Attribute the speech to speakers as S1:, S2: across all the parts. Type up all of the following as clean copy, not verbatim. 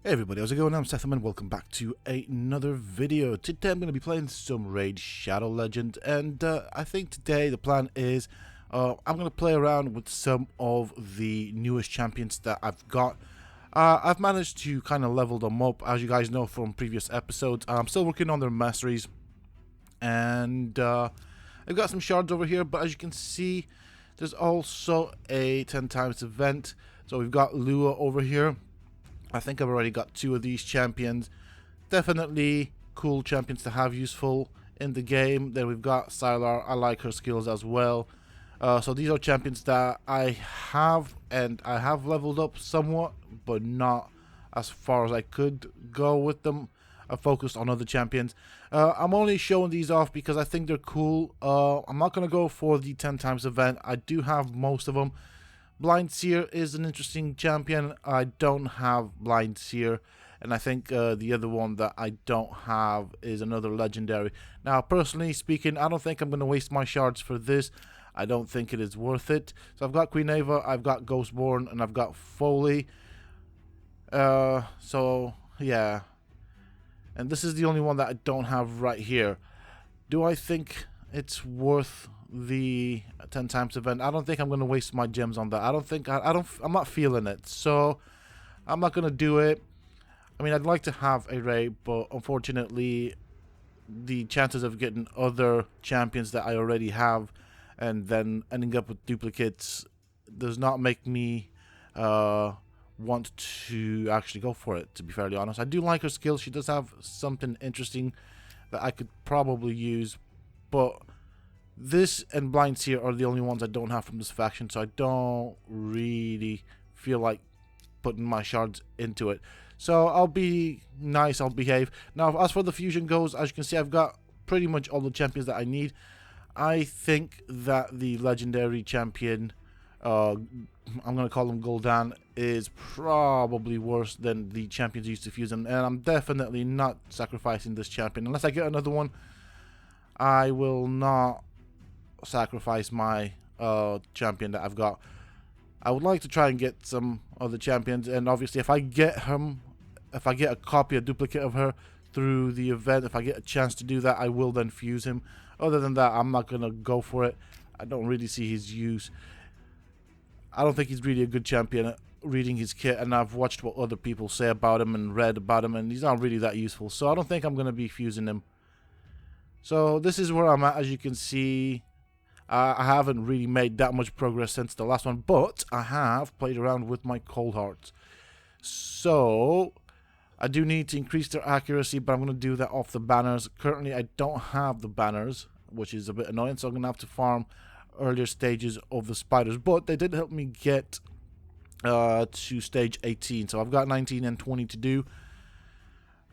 S1: Hey everybody, how's it going? I'm Sethum and welcome back to another video. Today I'm going to be playing some Raid Shadow Legend, and I think today the plan is I'm going to play around with some of the newest champions that I've got. I've managed to kind of level them up, as you guys know from previous episodes. I'm still working on their masteries, and I've got some shards over here, but as you can see, there's also a 10 times event. So we've got Lua over here. I think I've already got 2 of these champions. Definitely cool champions to have useful in the game. Then we've got Sylar. I like her skills as well. So these are champions that I have, and I have leveled up somewhat, but not as far as I could go with them. I focused on other champions. I'm only showing these off because I think they're cool. I'm not going to go for the 10 times event. I do have most of them. Blind Seer is an interesting champion. I don't have Blind Seer, and I think the other one that I don't have is another legendary. Now, personally speaking, I don't think I'm going to waste my shards for this. I don't think it is worth it. So I've got Queen Ava, I've got Ghostborn, and I've got Foley. So yeah, and this is the only one that I don't have right here. Do I think it's worth the 10 times event? I don't think I'm going to waste my gems on that. I'm not feeling it, so I'm not going to do it. I mean, I'd like to have a raid, but unfortunately the chances of getting other champions that I already have and then ending up with duplicates does not make me want to actually go for it, to be fairly honest. I do like her skill. She does have something interesting that I could probably use, but this and Blind Seer are the only ones I don't have from this faction, so I don't really feel like putting my shards into it. So I'll be nice, I'll behave. Now, as for the fusion goes, as you can see, I've got pretty much all the champions that I need. I think that the legendary champion, I'm going to call him Gul'dan, is probably worse than the champions used to fuse him, and I'm definitely not sacrificing this champion. Unless I get another one, I will not sacrifice my champion that I've got. I would like to try and get some other champions, and obviously if I get a copy, a duplicate of her through the event, if I get a chance to do that, I will then fuse him. Other than that, I'm not gonna go for it. I don't really see his use. I don't think he's really a good champion. Reading his kit, and I've watched what other people say about him and read about him, and he's not really that useful, so I don't think I'm gonna be fusing him. So this is where I'm at. As you can see, I haven't really made that much progress since the last one, but I have played around with my cold hearts. So I do need to increase their accuracy, but I'm going to do that off the banners. Currently, I don't have the banners, which is a bit annoying, so I'm going to have to farm earlier stages of the spiders. But they did help me get to stage 18, so I've got 19 and 20 to do.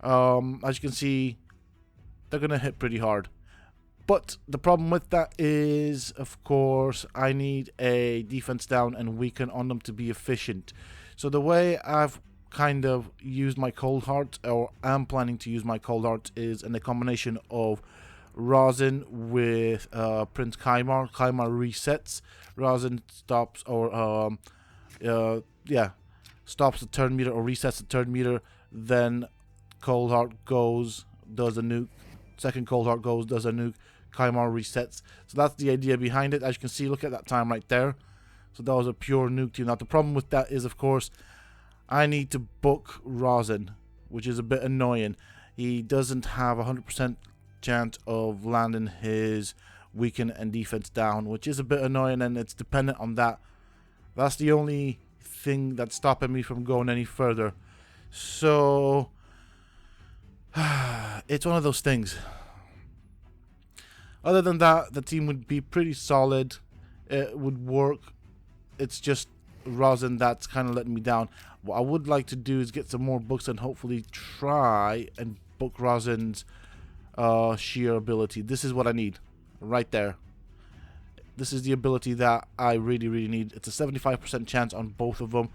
S1: As you can see, they're going to hit pretty hard. But the problem with that is, of course, I need a defense down and weaken on them to be efficient. So the way I've kind of used my cold heart, or am planning to use my cold heart, is in a combination of Rosin with Prince Kymar. Kymar resets. Rosin stops, or stops the turn meter or resets the turn meter. Then cold heart goes, does a nuke. Second cold heart goes, does a nuke. Kymar resets. So that's the idea behind it. As you can see, look at that time right there. So that was a pure nuke team. Now the problem with that is, of course, I need to book Rosin, which is a bit annoying. He doesn't have 100% chance of landing his weaken and defense down, which is a bit annoying, and it's dependent on that. That's the only thing that's stopping me from going any further. So it's one of those things. Other than that, the team would be pretty solid. It would work. It's just Rosin that's kind of letting me down. What I would like to do is get some more books and hopefully try and book Rosin's sheer ability. This is what I need right there. This is the ability that I really, really need. It's a 75% chance on both of them.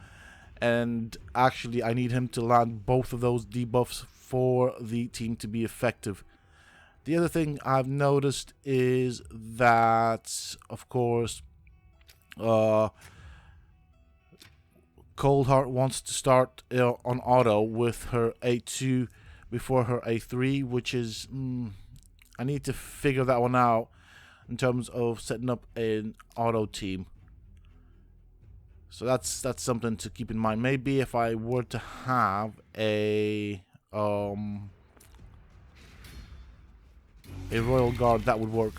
S1: And actually, I need him to land both of those debuffs for the team to be effective. The other thing I've noticed is that, of course, Coldheart wants to start on auto with her A2 before her A3, which is I need to figure that one out in terms of setting up an auto team. So that's something to keep in mind. Maybe if I were to have a Royal Guard, that would work,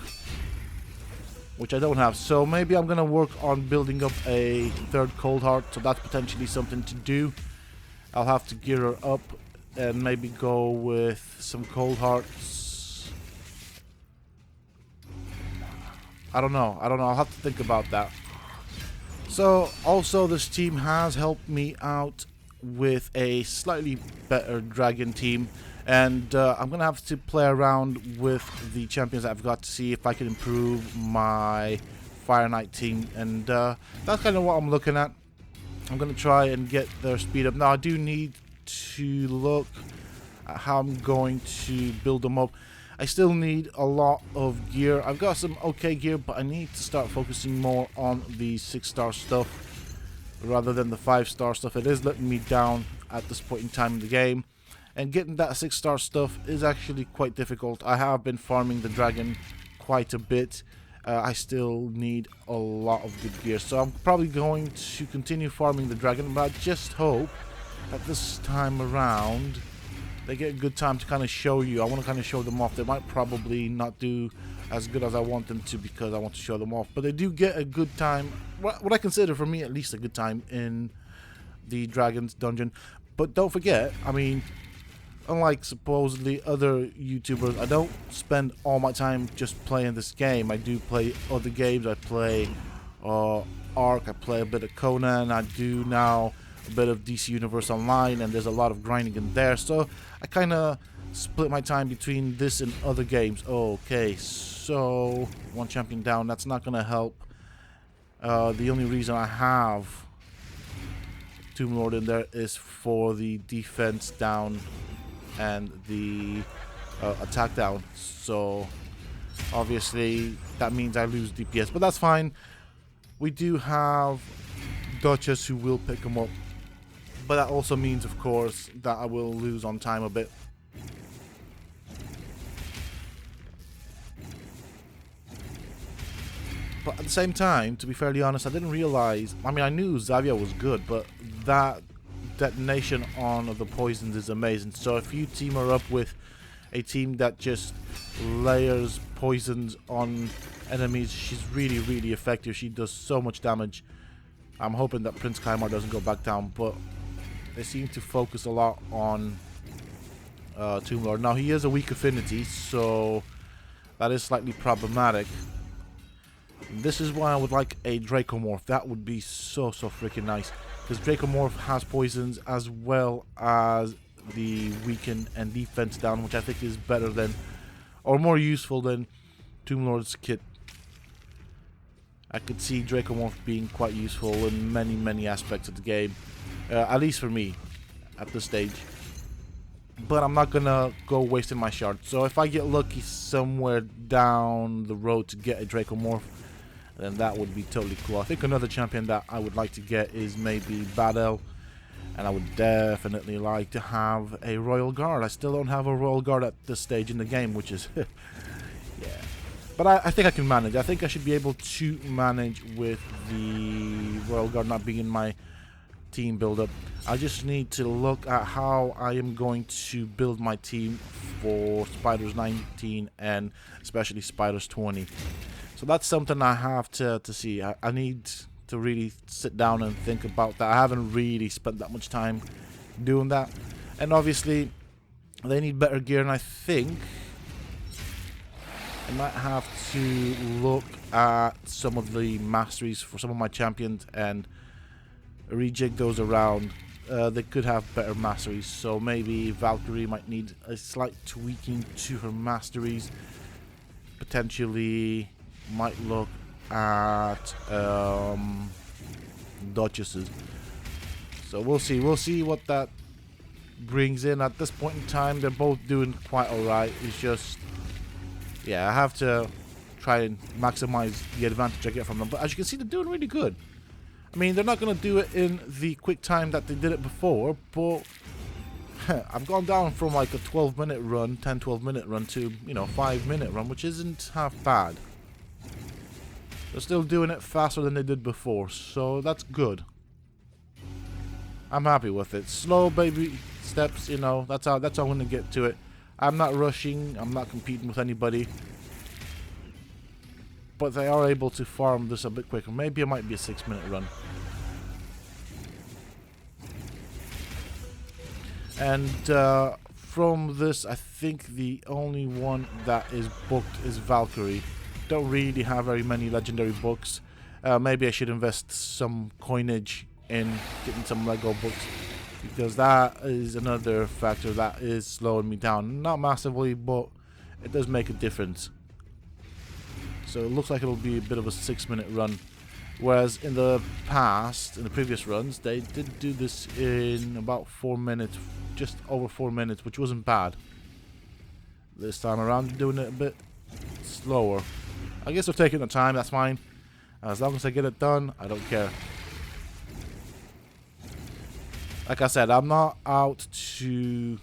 S1: which I don't have. So maybe I'm gonna work on building up a third Coldheart, so that's potentially something to do. I'll have to gear her up and maybe go with some Coldhearts. I don't know. I'll have to think about that. So also this team has helped me out with a slightly better dragon team, and I'm gonna have to play around with the champions that I've got to see if I can improve my Fire Knight team, and that's kind of what I'm looking at. I'm gonna try and get their speed up. Now I do need to look at how I'm going to build them up. I still need a lot of gear. I've got some okay gear, but I need to start focusing more on the 6-star stuff rather than the 5-star stuff. It is letting me down at this point in time in the game, and getting that 6-star stuff is actually quite difficult. I have been farming the dragon quite a bit. I still need a lot of good gear, so I'm probably going to continue farming the dragon, but I just hope that this time around they get a good time to kind of show you. I want to kind of show them off. They might probably not do as good as I want them to because I want to show them off, but they do get a good time, what I consider, for me at least, a good time in the Dragon's Dungeon. But don't forget, I mean, unlike supposedly other YouTubers, I don't spend all my time just playing this game. I do play other games. I play Ark, I play a bit of Conan, I do now a bit of DC Universe Online, and there's a lot of grinding in there, so I kind of split my time between this and other games. Okay, so one champion down, that's not gonna help. The only reason I have Tomb Lord in there is for the defense down and the attack down, so obviously that means I lose DPS, but that's fine. We do have Duchess who will pick them up, but that also means, of course, that I will lose on time a bit. But at the same time, to be fairly honest, I didn't realize, I mean, I knew Xavier was good, but that detonation on the poisons is amazing. So if you team her up with a team that just layers poisons on enemies, she's really, really effective. She does so much damage. I'm hoping that Prince Kaimar doesn't go back down, but they seem to focus a lot on Tomb Lord. Now, he is a weak affinity, so that is slightly problematic. This is why I would like a Dracomorph. That would be so freaking nice, because Dracomorph has poisons as well as the weaken and defense down, which I think is better than, or more useful than, Tomb Lord's kit. I could see Dracomorph being quite useful in many aspects of the game, at least for me at this stage. But I'm not gonna go wasting my shards. So if I get lucky somewhere down the road to get a Dracomorph, then that would be totally cool. I think another champion that I would like to get is maybe Badel, and I would definitely like to have a Royal Guard. I still don't have a Royal Guard at this stage in the game, which is yeah. But I think I can manage. I think I should be able to manage with the Royal Guard not being in my team build-up. I just need to look at how I am going to build my team for Spiders 19 and especially Spiders 20. So that's something I have to see. I need to really sit down and think about that. I haven't really spent that much time doing that. And obviously, they need better gear, and I think I might have to look at some of the masteries for some of my champions and rejig those around. They could have better masteries, so maybe Valkyrie might need a slight tweaking to her masteries. Potentially might look at Duchesses. So we'll see what that brings in. At this point in time, they're both doing quite alright. It's just, yeah, I have to try and maximize the advantage I get from them. But as you can see, they're doing really good. I mean, they're not going to do it in the quick time that they did it before, but I've gone down from like a 12-minute run, 10-12 minute run to, you know, 5-minute run, which isn't half bad. They're still doing it faster than they did before, so that's good. I'm happy with it. Slow baby steps, you know, that's how I'm going to get to it. I'm not rushing, I'm not competing with anybody. But they are able to farm this a bit quicker. Maybe it might be a 6-minute run. And from this, I think the only one that is booked is Valkyrie. Don't really have very many legendary books. Maybe I should invest some coinage in getting some Lego books, because that is another factor that is slowing me down. Not massively, but it does make a difference. So it looks like it'll be a bit of a 6-minute run. Whereas in the past, in the previous runs, they did do this in about 4 minutes, just over 4 minutes, which wasn't bad. This time around, doing it a bit slower. I guess they're taking their time, that's fine. As long as I get it done, I don't care. Like I said, I'm not out to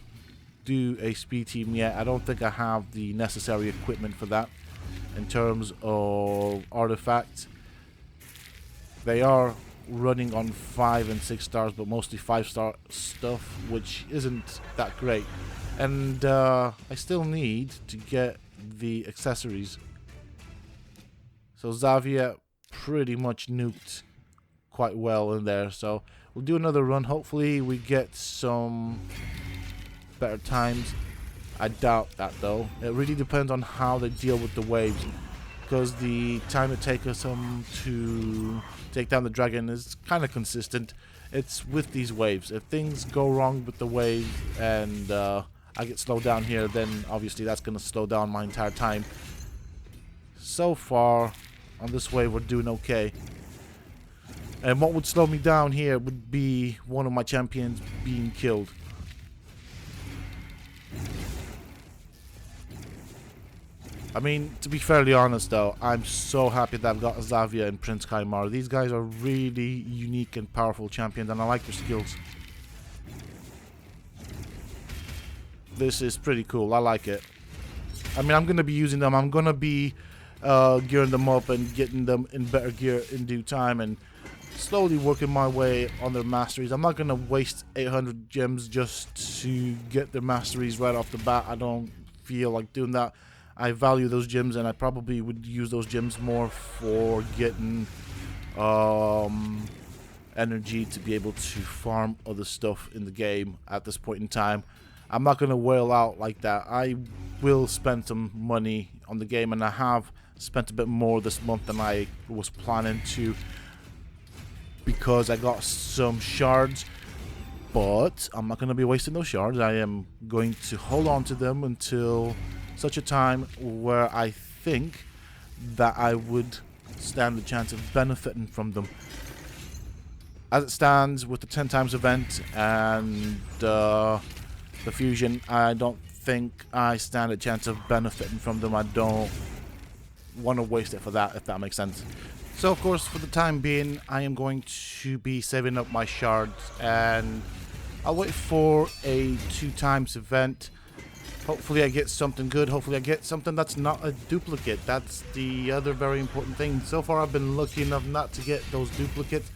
S1: do a speed team yet. I don't think I have the necessary equipment for that. In terms of artifacts, they are running on 5 and 6 stars, but mostly 5-star stuff, which isn't that great. And I still need to get the accessories. So Xavier pretty much nuked quite well in there, so we'll do another run. Hopefully we get some better times. I doubt that though. It really depends on how they deal with the waves, because the time it takes them to take down the dragon is kind of consistent. It's with these waves. If things go wrong with the wave and I get slowed down here, then obviously that's going to slow down my entire time. So far on this wave we're doing okay. And what would slow me down here would be one of my champions being killed. I mean, to be fairly honest though, I'm so happy that I've got Xavier and Prince Kaimar. These guys are really unique and powerful champions, and I like their skills. This is pretty cool, I like it. I mean, I'm going to be using them, I'm going to be gearing them up and getting them in better gear in due time, and slowly working my way on their masteries. I'm not going to waste 800 gems just to get their masteries right off the bat. I don't feel like doing that. I value those gems, and I probably would use those gems more for getting energy to be able to farm other stuff in the game at this point in time. I'm not going to wail out like that. I will spend some money on the game, and I have spent a bit more this month than I was planning to, because I got some shards. But I'm not going to be wasting those shards. I am going to hold on to them until such a time where I think that I would stand the chance of benefiting from them. As it stands, with the 10 times event and the fusion, I don't think I stand a chance of benefiting from them. I don't want to waste it for that, if that makes sense. So of course, for the time being, I am going to be saving up my shards, and I'll wait for a 2 times event. Hopefully I get something good. Hopefully I get something that's not a duplicate. That's the other very important thing. So far I've been lucky enough not to get those duplicates.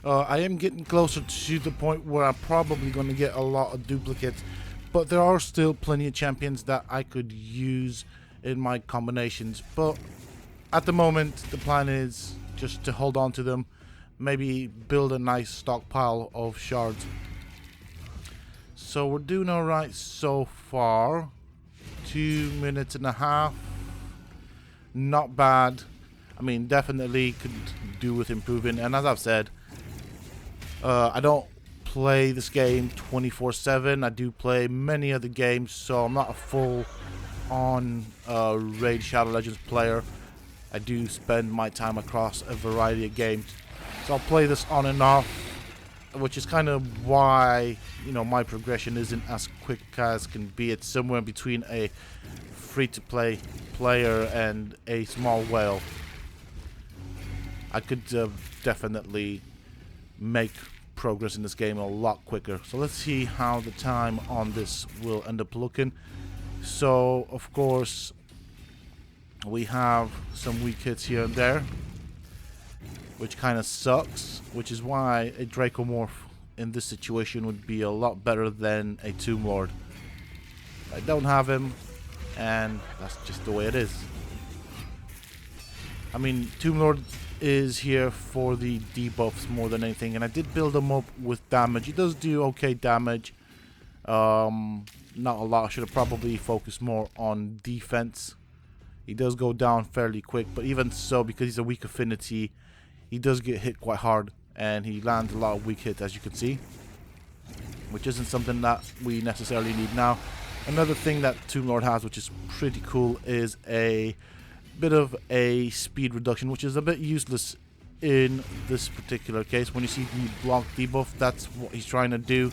S1: I am getting closer to the point where I'm probably going to get a lot of duplicates. But there are still plenty of champions that I could use in my combinations. But at the moment, the plan is just to hold on to them. Maybe build a nice stockpile of shards. So we're doing alright so far. 2.5 minutes. Not bad. I mean, definitely could do with improving. And as I've said, I don't play this game 24/7. I do play many other games, so I'm not a full-on Raid Shadow Legends player. I do spend my time across a variety of games. So I'll play this on and off, which is kind of why, you know, my progression isn't as quick as can be. It's somewhere between a free-to-play player and a small whale. I could definitely make progress in this game a lot quicker. So let's see how the time on this will end up looking. So of course we have some weak hits here and there, which kind of sucks, which is why a Dracomorph in this situation would be a lot better than a Tomb Lord. I don't have him, and that's just the way it is. I mean, Tomb Lord is here for the debuffs more than anything, and I did build him up with damage. He does do okay damage. Not a lot. I should have probably focused more on defense. He does go down fairly quick, but even so, because he's a weak affinity, he does get hit quite hard, and he lands a lot of weak hits, as you can see, which isn't something that we necessarily need now. Another thing that Tomb Lord has, which is pretty cool, is a bit of a speed reduction, which is a bit useless in this particular case. When you see the block debuff, that's what he's trying to do,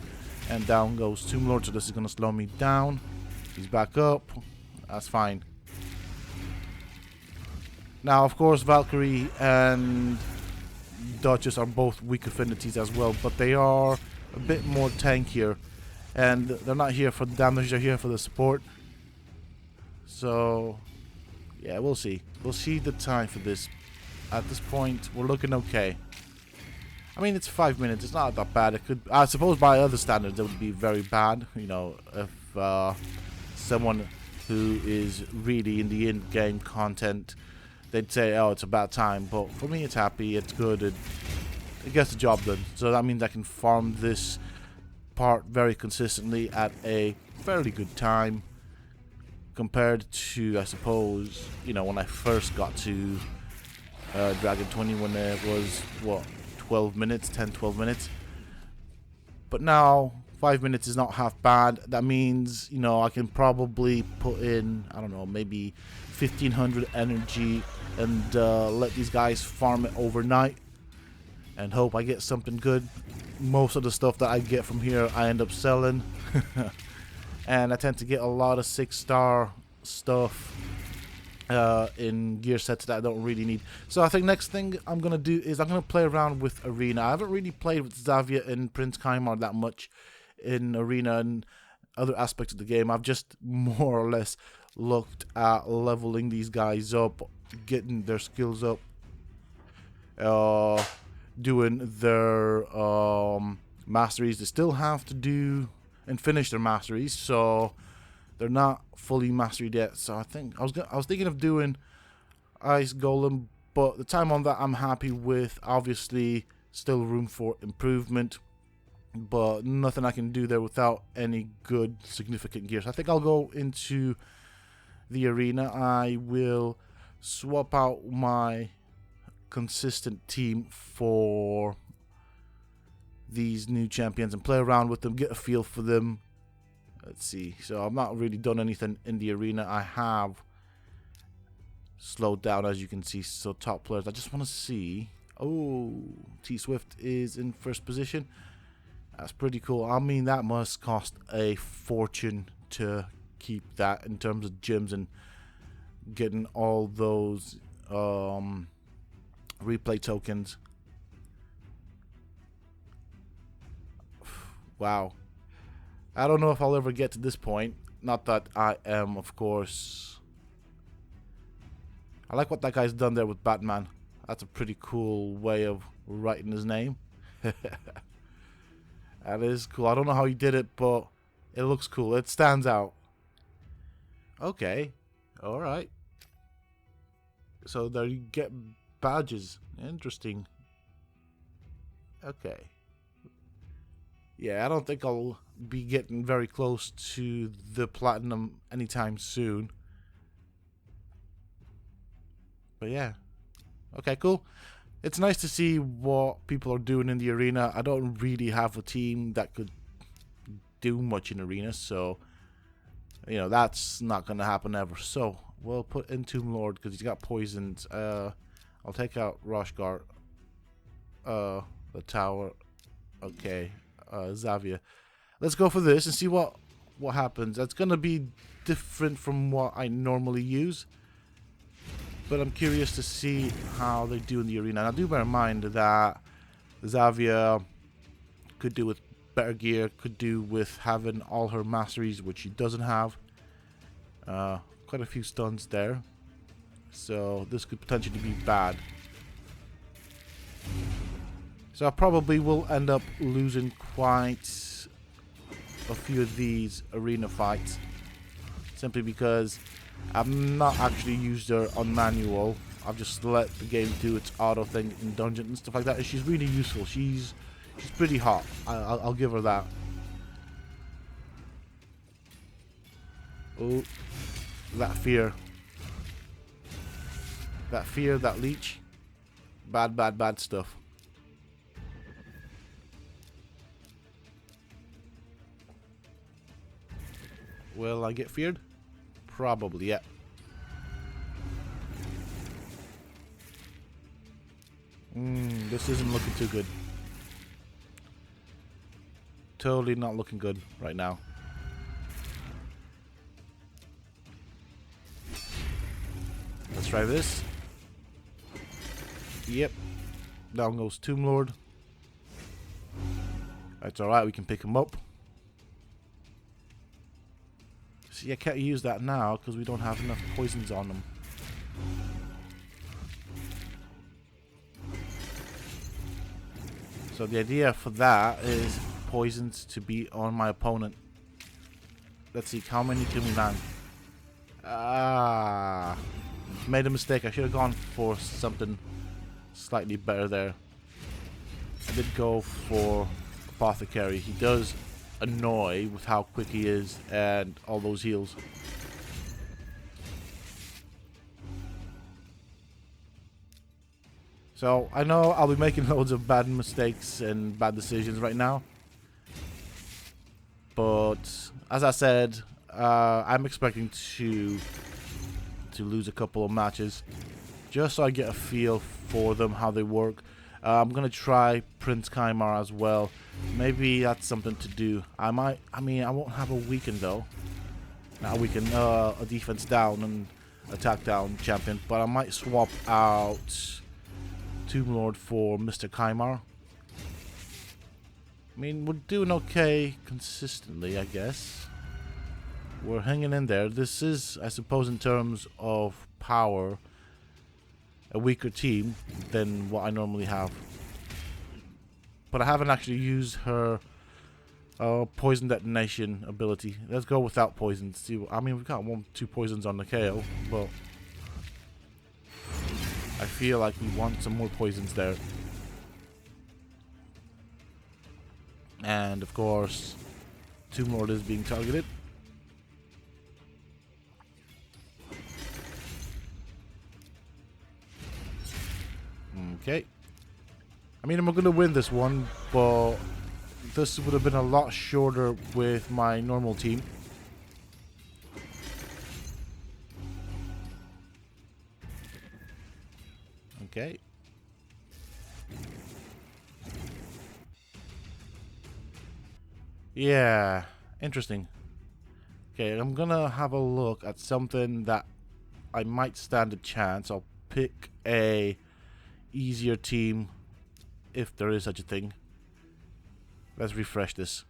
S1: and down goes Tomb Lord, so this is going to slow me down. He's back up. That's fine. Now, of course, Valkyrie and Duchess are both weak affinities as well, but they are a bit more tankier, and they're not here for the damage, they're here for the support. So yeah, we'll see. We'll see the time for this. At this point, we're looking okay. I mean, it's 5 minutes. It's not that bad. It could, I suppose, by other standards, it would be very bad. You know, if someone who is really in the in-game content, they'd say, "Oh, it's about time." But for me, it's happy. It's good. It gets the job done. So that means I can farm this part very consistently at a fairly good time, compared to, I suppose, you know, when I first got to Dragon 20, when it was, what, 12 minutes, 10, 12 minutes. But now, 5 minutes is not half bad. That means, you know, I can probably put in, I don't know, maybe 1500 energy and let these guys farm it overnight and hope I get something good. Most of the stuff that I get from here, I end up selling. And I tend to get a lot of 6-star stuff in gear sets that I don't really need. So I think next thing I'm going to do is I'm going to play around with Arena. I haven't really played with Xavia and Prince Kaimar that much in Arena and other aspects of the game. I've just more or less looked at leveling these guys up, getting their skills up, doing their masteries. They still have to do and finish their masteries, so they're not fully mastered yet. So I think I was thinking of doing Ice Golem, but the time on that I'm happy with. Obviously, still room for improvement, but nothing I can do there without any good significant gear. So I think I'll go into the arena. I will swap out my consistent team for these new champions and play around with them, get a feel for them. Let's see. So I've not really done anything in the arena. I have slowed down, as you can see. So top players, I just want to see. Oh, T-Swift is in first position. That's pretty cool. I mean, that must cost a fortune to keep that in terms of gems and getting all those replay tokens. Wow. I don't know if I'll ever get to this point. Not that I am, of course. I like what that guy's done there with Batman. That's a pretty cool way of writing his name. That is cool. I don't know how he did it, but it looks cool. It stands out. Okay. Alright. So there you get badges. Interesting. Okay. Yeah, I don't think I'll be getting very close to the platinum anytime soon. But yeah. Okay, cool. It's nice to see what people are doing in the arena. I don't really have a team that could do much in arena, so you know, that's not going to happen ever. So we'll put in Tomb Lord because he's got poisons. I'll take out Roshgar. The tower. Okay. Xavia. Let's go for this and see what happens. That's gonna be different from what I normally use, but I'm curious to see how they do in the arena. Now, do bear in mind that Xavier could do with better gear, could do with having all her masteries, which she doesn't have. Quite a few stuns there. So this could potentially be bad. So I probably will end up losing quite a few of these arena fights. Simply because I've not actually used her on manual. I've just let the game do its auto thing in dungeon and stuff like that. And she's really useful. She's pretty hot. I'll give her that. Oh, that fear. That fear, that leech. Bad, bad, bad stuff. Will I get feared? Probably, yeah. This isn't looking too good. Totally not looking good right now. Let's try this. Yep. Down goes Tomb Lord. That's alright, we can pick him up. See, I can't use that now because we don't have enough poisons on them. So the idea for that is poisons to be on my opponent. Let's see, how many can we land? Made a mistake. I should have gone for something slightly better there. I did go for Apothecary. He does annoy with how quick he is and all those heals. So I know I'll be making loads of bad mistakes and bad decisions right now, but as I said, I'm expecting to lose a couple of matches just so I get a feel for them, how they work. I'm gonna try Prince Kaimar as well. Maybe that's something to do. I mean, I won't have a weekend though. Not a weekend, a defense down and attack down champion, but I might swap out Tomb Lord for Mr. Kaimar. I mean, we're doing okay consistently, I guess. We're hanging in there. This is, I suppose, in terms of power, a weaker team than what I normally have. But I haven't actually used her poison detonation ability. Let's go without poisons. See, I mean, we've got 2 poisons on the KO, but I feel like we want some more poisons there. And of course, Tomb Lord is being targeted. Okay. I mean, I'm going to win this one, but this would have been a lot shorter with my normal team. Okay. Yeah, interesting. Okay, I'm gonna have a look at something that I might stand a chance. I'll pick a easier team, if there is such a thing. Let's refresh this.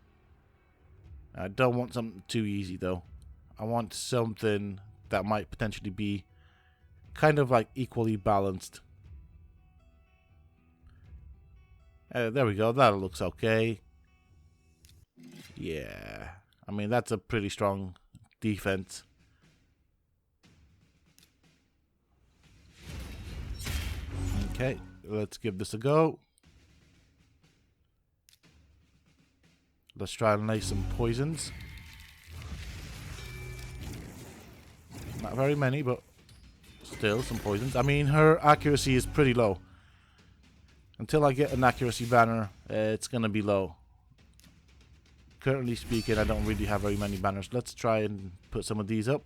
S1: I don't want something too easy though. I want something that might potentially be kind of like equally balanced. There we go, that looks okay. Yeah, I mean, that's a pretty strong defense. Okay, let's give this a go. Let's try and lay some poisons. Not very many, but still some poisons. I mean, her accuracy is pretty low. Until I get an accuracy banner, it's gonna be low. Currently speaking, I don't really have very many banners. Let's try and put some of these up.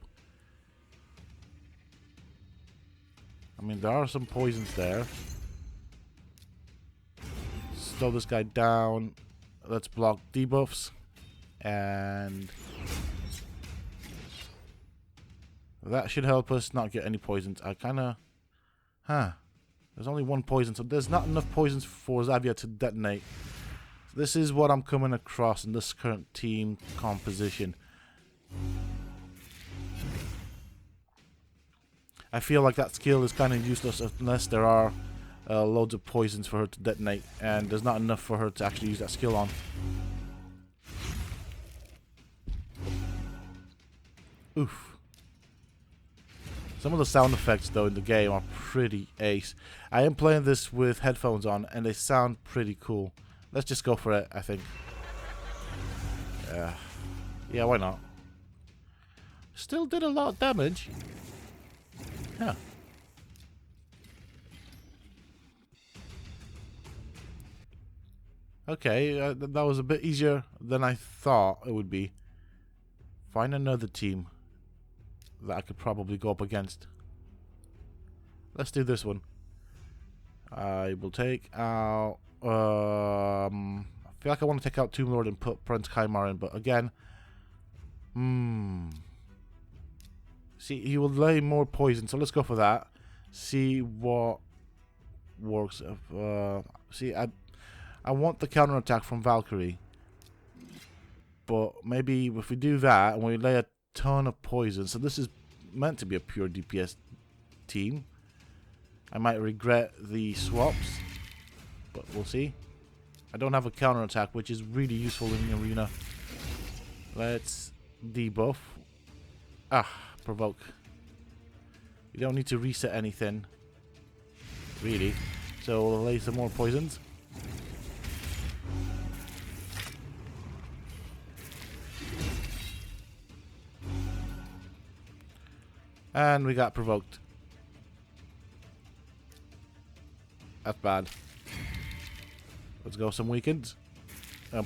S1: I mean, there are some poisons there. Slow this guy down. Let's block debuffs. And that should help us not get any poisons. I kind of... Huh. There's only one poison, so there's not enough poisons for Xavier to detonate. This is what I'm coming across in this current team composition. I feel like that skill is kind of useless unless there are loads of poisons for her to detonate, and there's not enough for her to actually use that skill on. Oof. Some of the sound effects, though, in the game are pretty ace. I am playing this with headphones on, and they sound pretty cool. Let's just go for it, I think. Yeah, why not? Still did a lot of damage. Huh. Okay, that was a bit easier than I thought it would be. Find another team that I could probably go up against. Let's do this one. I will take out... I feel like I want to take out Tomb Lord and put Prince Kaimar in, but again... See, he will lay more poison, so let's go for that. See what works. See, I want the counterattack from Valkyrie. But maybe if we do that and we lay a ton of poison, so this is meant to be a pure DPS team. I might regret the swaps, but we'll see. I don't have a counterattack, which is really useful in the arena. Let's debuff. Provoke. You don't need to reset anything, really. So we'll lay some more poisons. And we got provoked. That's bad. Let's go some weakens.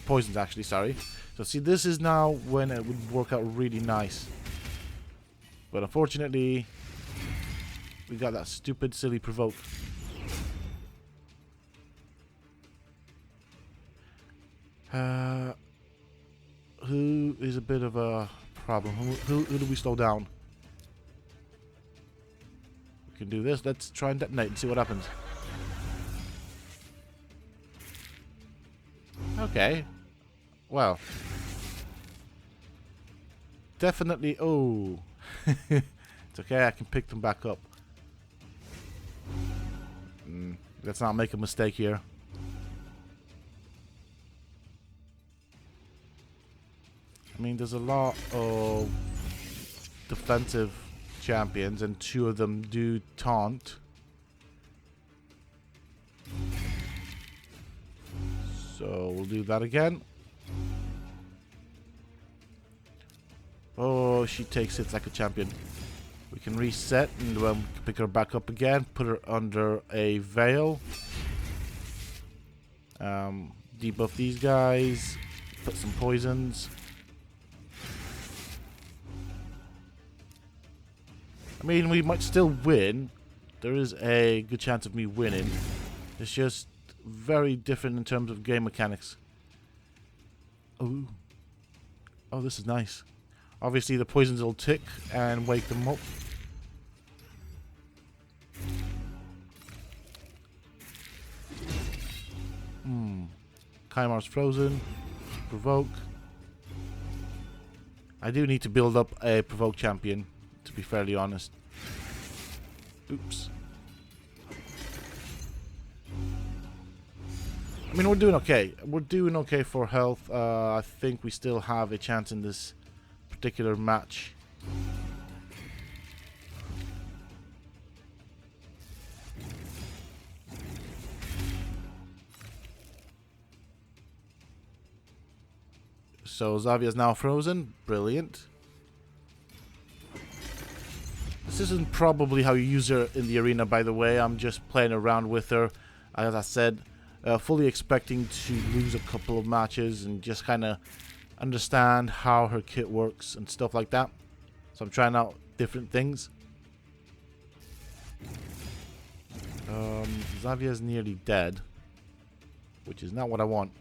S1: Poisons, actually, sorry. So see, this is now when it would work out really nice. But unfortunately, we got that stupid, silly provoke. Who is a bit of a problem? Who do we slow down? We can do this. Let's try and detonate and see what happens. Okay. Well. Definitely. Oh. It's okay. I can pick them back up. Let's not make a mistake here. I mean, there's a lot of defensive champions, and 2 of them do taunt. So we'll do that again. Oh, she takes hits like a champion. We can reset and pick her back up again. Put her under a veil. Debuff these guys. Put some poisons. I mean, we might still win. There is a good chance of me winning. It's just very different in terms of game mechanics. Ooh. Oh, this is nice. Obviously, the poisons will tick and wake them up. Kaimar's frozen. Provoke. I do need to build up a provoke champion, to be fairly honest. Oops. I mean, we're doing okay. We're doing okay for health. I think we still have a chance in this particular match. So Xavier is now frozen. Brilliant. This isn't probably how you use her in the arena, by the way. I'm just playing around with her. As I said, fully expecting to lose a couple of matches and just kind of understand how her kit works and stuff like that. So I'm trying out different things. Xavier's nearly dead, which is not what I want.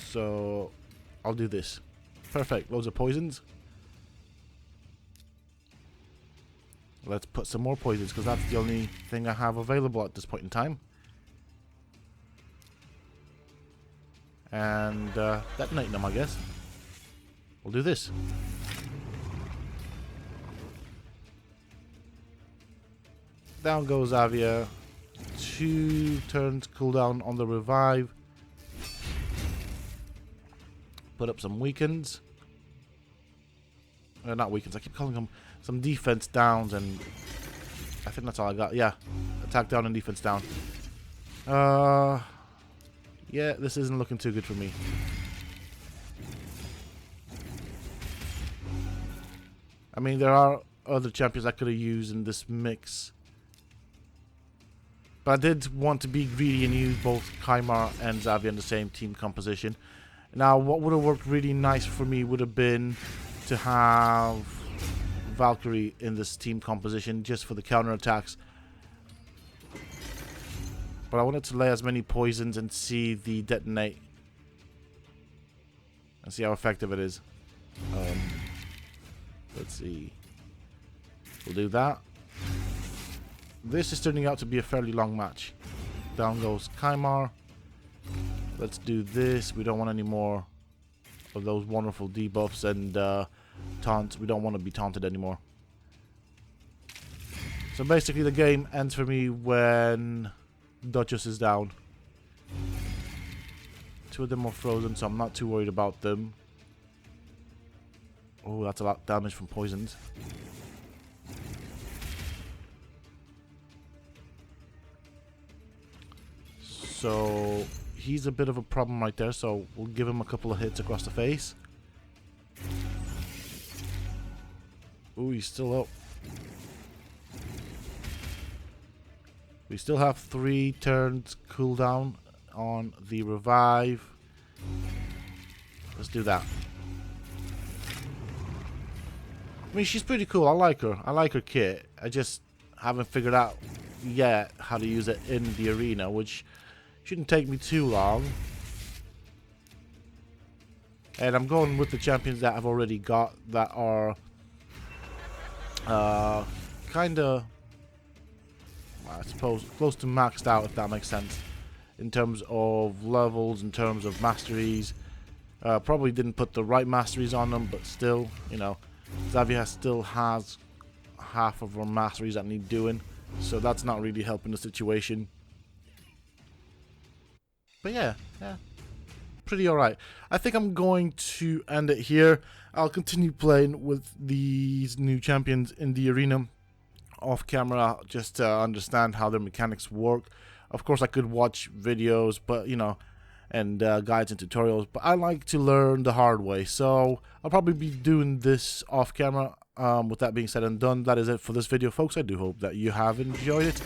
S1: So I'll do this. Perfect. Loads of poisons. Let's put some more poisons, because that's the only thing I have available at this point in time. And detonate them, I guess. We'll do this. Down goes Xavier. 2 turns cooldown on the revive. Put up some weakens. Not weakens, I keep calling them some defense downs, and I think that's all I got. Yeah, attack down and defense down. Yeah, this isn't looking too good for me. I mean, there are other champions I could have used in this mix. But I did want to be greedy and use both Kaimar and Xavier in the same team composition. Now, what would have worked really nice for me would have been to have Valkyrie in this team composition just for the counterattacks. But I wanted to lay as many poisons and see the detonate. And see how effective it is. Let's see. We'll do that. This is turning out to be a fairly long match. Down goes Kaimar. Let's do this. We don't want any more of those wonderful debuffs and taunts. We don't want to be taunted anymore. So basically the game ends for me when Duchess is down. 2 of them are frozen, so I'm not too worried about them. Oh, that's a lot of damage from poisons. So he's a bit of a problem right there, so we'll give him a couple of hits across the face. Ooh, he's still up. We still have 3 turns cooldown on the revive. Let's do that. I mean, she's pretty cool. I like her. I like her kit. I just haven't figured out yet how to use it in the arena, which shouldn't take me too long. And I'm going with the champions that I've already got that are kind of, I suppose, close to maxed out, if that makes sense, in terms of levels, in terms of masteries. Probably didn't put the right masteries on them, but still, you know, Xavier still has half of her masteries that need doing, so that's not really helping the situation. But yeah, pretty alright. I think I'm going to end it here. I'll continue playing with these new champions in the arena off camera just to understand how their mechanics work. Of course, I could watch videos, but you know, and guides and tutorials, but I like to learn the hard way, so I'll probably be doing this off camera. With that being said and done, that is it for this video, folks. I do hope that you have enjoyed it,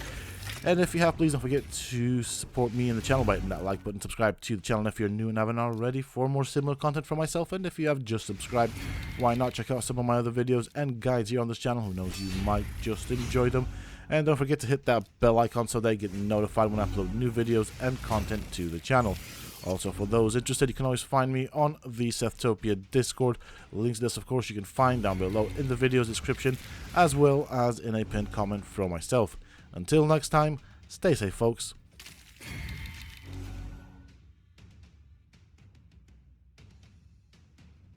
S1: and if you have, please don't forget to support me in the channel by hitting that like button, subscribe to the channel if you're new and haven't already for more similar content from myself, and if you have just subscribed, why not check out some of my other videos and guides here on this channel. Who knows, you might just enjoy them. And don't forget to hit that bell icon so that you get notified when I upload new videos and content to the channel. Also, for those interested, you can always find me on the Sethtopia Discord. Links to this, of course, you can find down below in the video's description, as well as in a pinned comment from myself. Until next time, stay safe, folks.